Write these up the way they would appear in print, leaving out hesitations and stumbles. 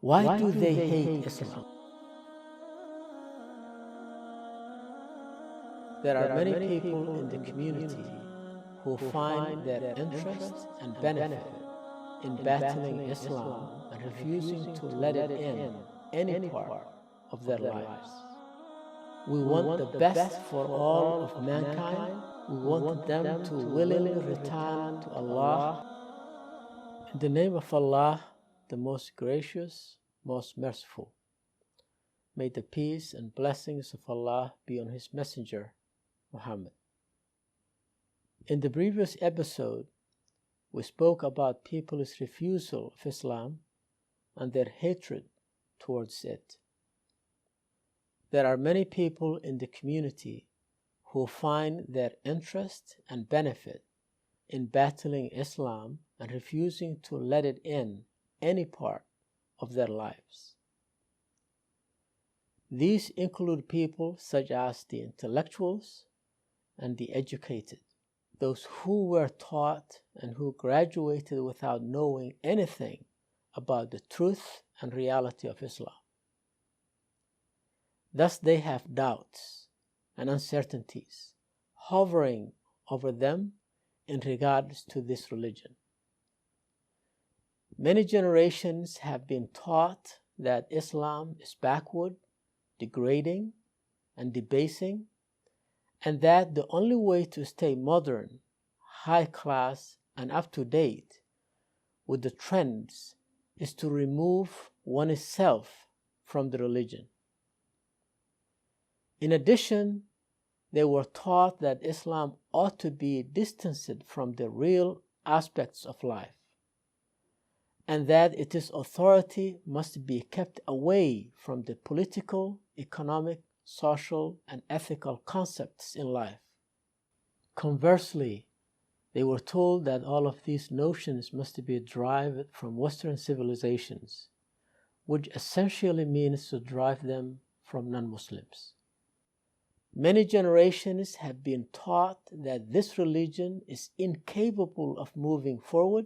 Why do they hate Islam? There are many people in the community who find their interest and benefit in battling Islam and refusing to let it in any part of their lives. We want the best for all of mankind. We want them to willingly return to Allah. In the name of Allah, the most gracious, most merciful. May the peace and blessings of Allah be on His Messenger, Muhammad. In the previous episode, we spoke about people's refusal of Islam and their hatred towards it. There are many people in the community who find their interest and benefit in battling Islam and refusing to let it in any part of their lives. These include people such as the intellectuals and the educated, those who were taught and who graduated without knowing anything about the truth and reality of Islam. Thus they have doubts and uncertainties hovering over them in regards to this religion. Many generations have been taught that Islam is backward, degrading, and debasing, and that the only way to stay modern, high class, and up to date with the trends is to remove oneself from the religion. In addition, they were taught that Islam ought to be distanced from the real aspects of life, and that its authority must be kept away from the political, economic, social, and ethical concepts in life. Conversely, they were told that all of these notions must be derived from Western civilizations, which essentially means to drive them from non-Muslims. Many generations have been taught that this religion is incapable of moving forward,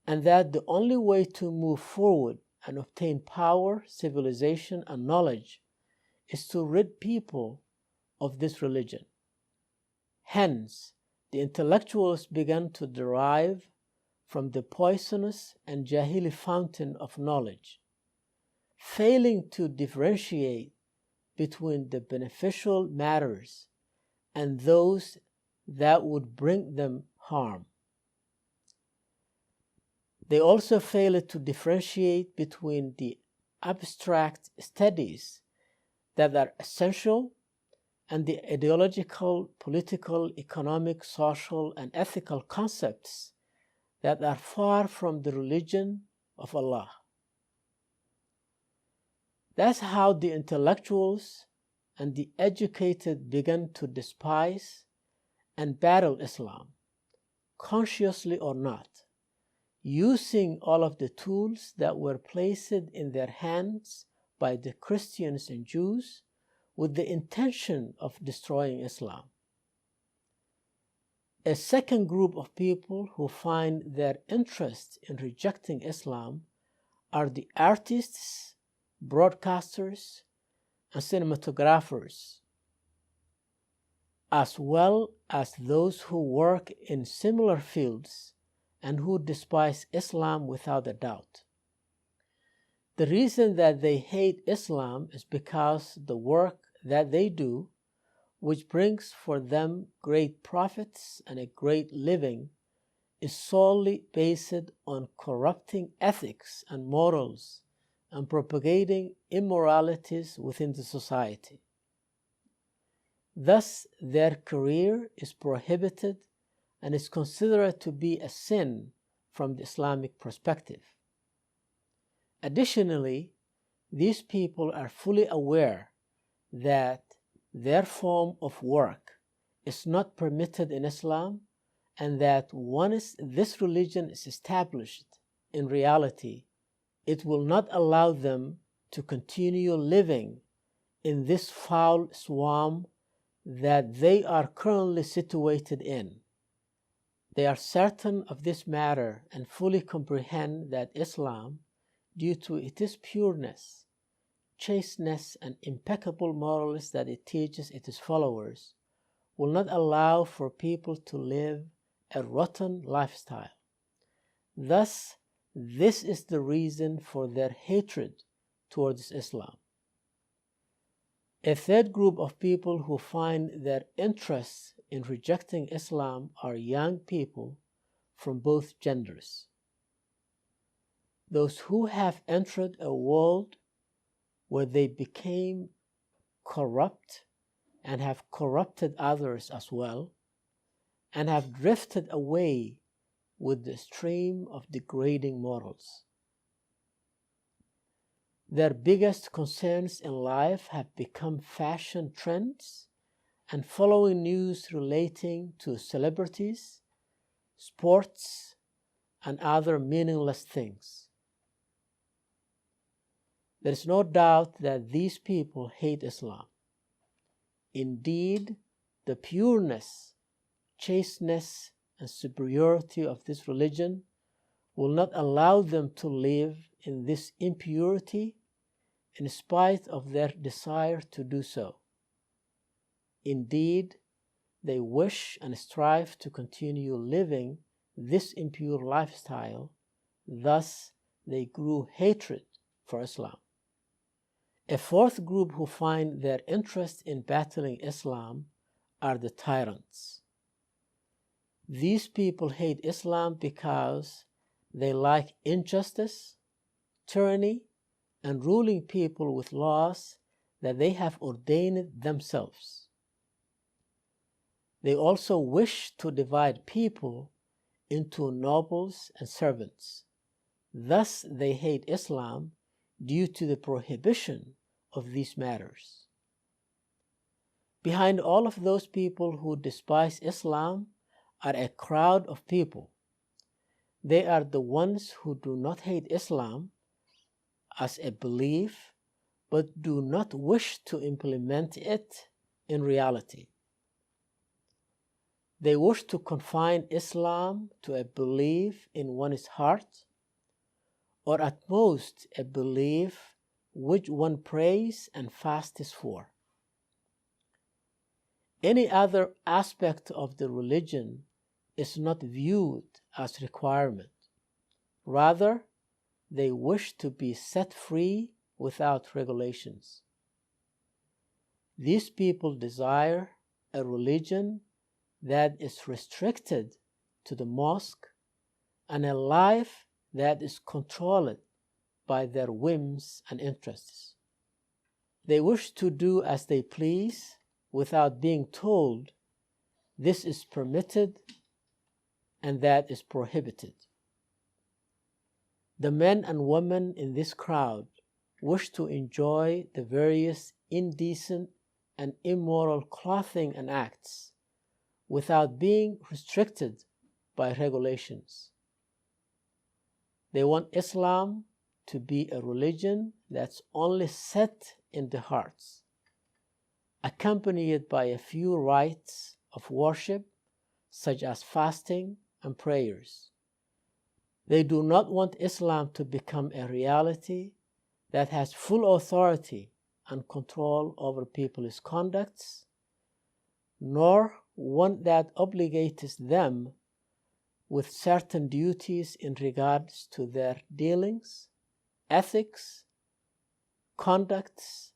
and that the only way to move forward and obtain power, civilization, and knowledge is to rid people of this religion. Hence, the intellectuals began to derive from the poisonous and Jahili fountain of knowledge, failing to differentiate between the beneficial matters and those that would bring them harm. They also failed to differentiate between the abstract studies that are essential and the ideological, political, economic, social, and ethical concepts that are far from the religion of Allah. That's how the intellectuals and the educated began to despise and battle Islam, consciously or not, using all of the tools that were placed in their hands by the Christians and Jews with the intention of destroying Islam. A second group of people who find their interest in rejecting Islam are the artists, broadcasters, and cinematographers, as well as those who work in similar fields and who despise Islam without a doubt. The reason that they hate Islam is because the work that they do, which brings for them great profits and a great living, is solely based on corrupting ethics and morals and propagating immoralities within the society. Thus, their career is prohibited and is considered to be a sin from the Islamic perspective. Additionally, these people are fully aware that their form of work is not permitted in Islam, and that once this religion is established in reality, it will not allow them to continue living in this foul swamp that they are currently situated in. They are certain of this matter and fully comprehend that Islam due to its pureness, chasteness, and impeccable morals that it teaches its followers, will not allow for people to live a rotten lifestyle. Thus, this is the reason for their hatred towards Islam. A third group of people who find their interest in rejecting Islam are young people from both genders. Those who have entered a world where they became corrupt and have corrupted others as well, and have drifted away with the stream of degrading morals. Their biggest concerns in life have become fashion trends and following news relating to celebrities, sports, and other meaningless things. There is no doubt that these people hate Islam. Indeed, the pureness, chasteness, and superiority of this religion will not allow them to live in this impurity in spite of their desire to do so. Indeed, they wish and strive to continue living this impure lifestyle, thus they grew hatred for Islam. A fourth group who find their interest in battling Islam are the tyrants. These people hate Islam because they like injustice, tyranny, and ruling people with laws that they have ordained themselves. They also wish to divide people into nobles and servants. Thus, they hate Islam due to the prohibition of these matters. Behind all of those people who despise Islam are a crowd of people. They are the ones who do not hate Islam as a belief, but do not wish to implement it in reality. They wish to confine Islam to a belief in one's heart, or at most a belief which one prays and fasts for. Any other aspect of the religion is not viewed as requirement. Rather, they wish to be set free without regulations. These people desire a religion that is restricted to the mosque and a life that is controlled by their whims and interests. They wish to do as they please without being told this is permitted and that is prohibited. The men and women in this crowd wish to enjoy the various indecent and immoral clothing and acts without being restricted by regulations. They want Islam to be a religion that's only set in the hearts, accompanied by a few rites of worship such as fasting and prayers. They do not want Islam to become a reality that has full authority and control over people's conducts, nor one that obligates them with certain duties in regards to their dealings, ethics, conducts,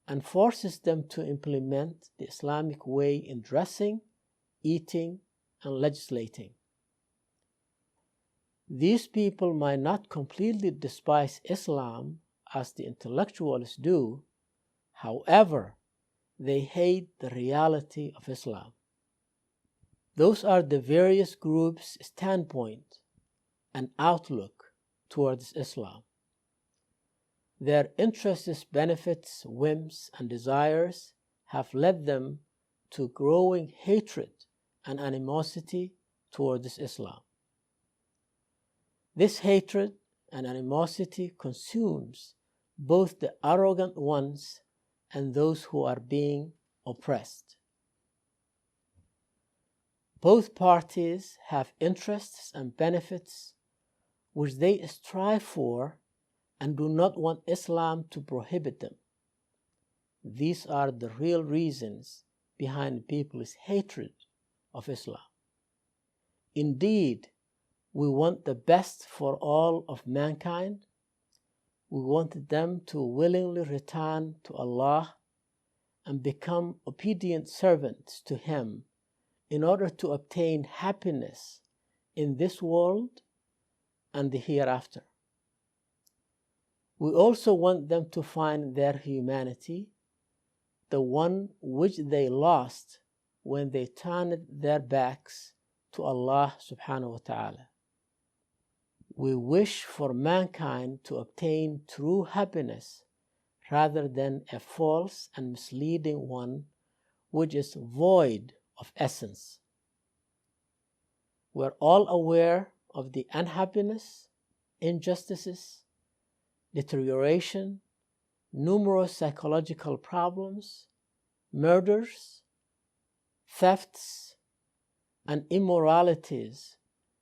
and forces them to implement the Islamic way in dressing, eating, and legislating. These people might not completely despise Islam as the intellectuals do. However, they hate the reality of Islam. Those are the various groups' standpoint and outlook towards Islam. Their interests, benefits, whims, and desires have led them to growing hatred and animosity towards Islam. This hatred and animosity consumes both the arrogant ones and those who are being oppressed. Both parties have interests and benefits which they strive for and do not want Islam to prohibit them. These are the real reasons behind people's hatred of Islam. Indeed, we want the best for all of mankind. We want them to willingly return to Allah and become obedient servants to Him in order to obtain happiness in this world and the hereafter. We also want them to find their humanity, the one which they lost when they turned their backs to Allah subhanahu wa ta'ala. We wish for mankind to obtain true happiness rather than a false and misleading one which is void of essence. We're all aware of the unhappiness, injustices, deterioration, numerous psychological problems, murders, thefts, and immoralities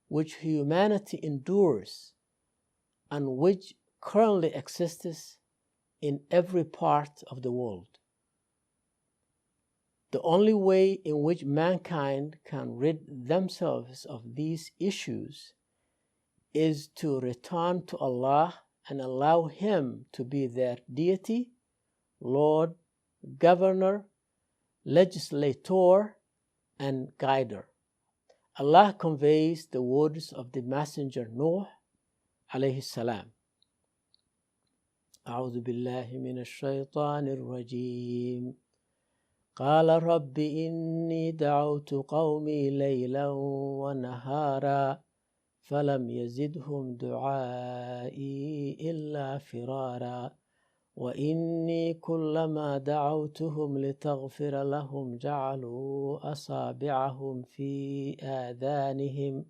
which humanity endures and which currently exists in every part of the world. The only way in which mankind can rid themselves of these issues is to return to Allah and allow Him to be their Deity, Lord, Governor, Legislator, and Guider. Allah conveys the words of the Messenger Nuh alayhi salam. أعوذ بالله من الشيطان الرجيم قال رب إني دعوت قومي ليلا ونهارا فلم يزدهم دعائي إلا فرارا وإني كلما دعوتهم لتغفر لهم جعلوا أصابعهم في آذانهم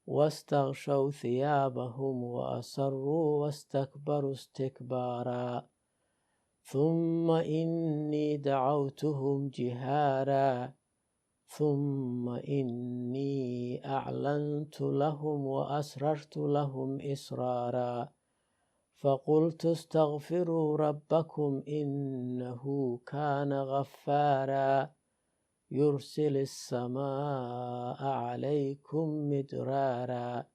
واستغشوا ثيابهم وأصروا واستكبروا استكبارا ثم إني دعوتهم جهارا ثم إني أعلنت لهم وأسررت لهم إسرارا فقلت استغفروا ربكم إنه كان غفارا يرسل السماء عليكم مدرارا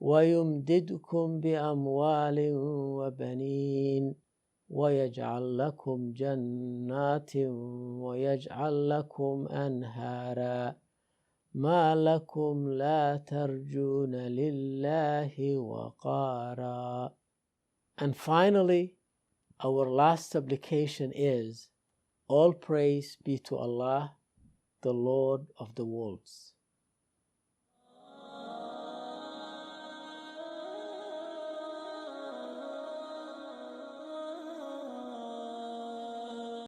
ويمددكم بأموال وبنين ويجعل لكم جنات ويجعل لكم أنهارا ما لكم لا ترجون لله وقارا. And finally, our last supplication is, all praise be to Allah, the Lord of the worlds.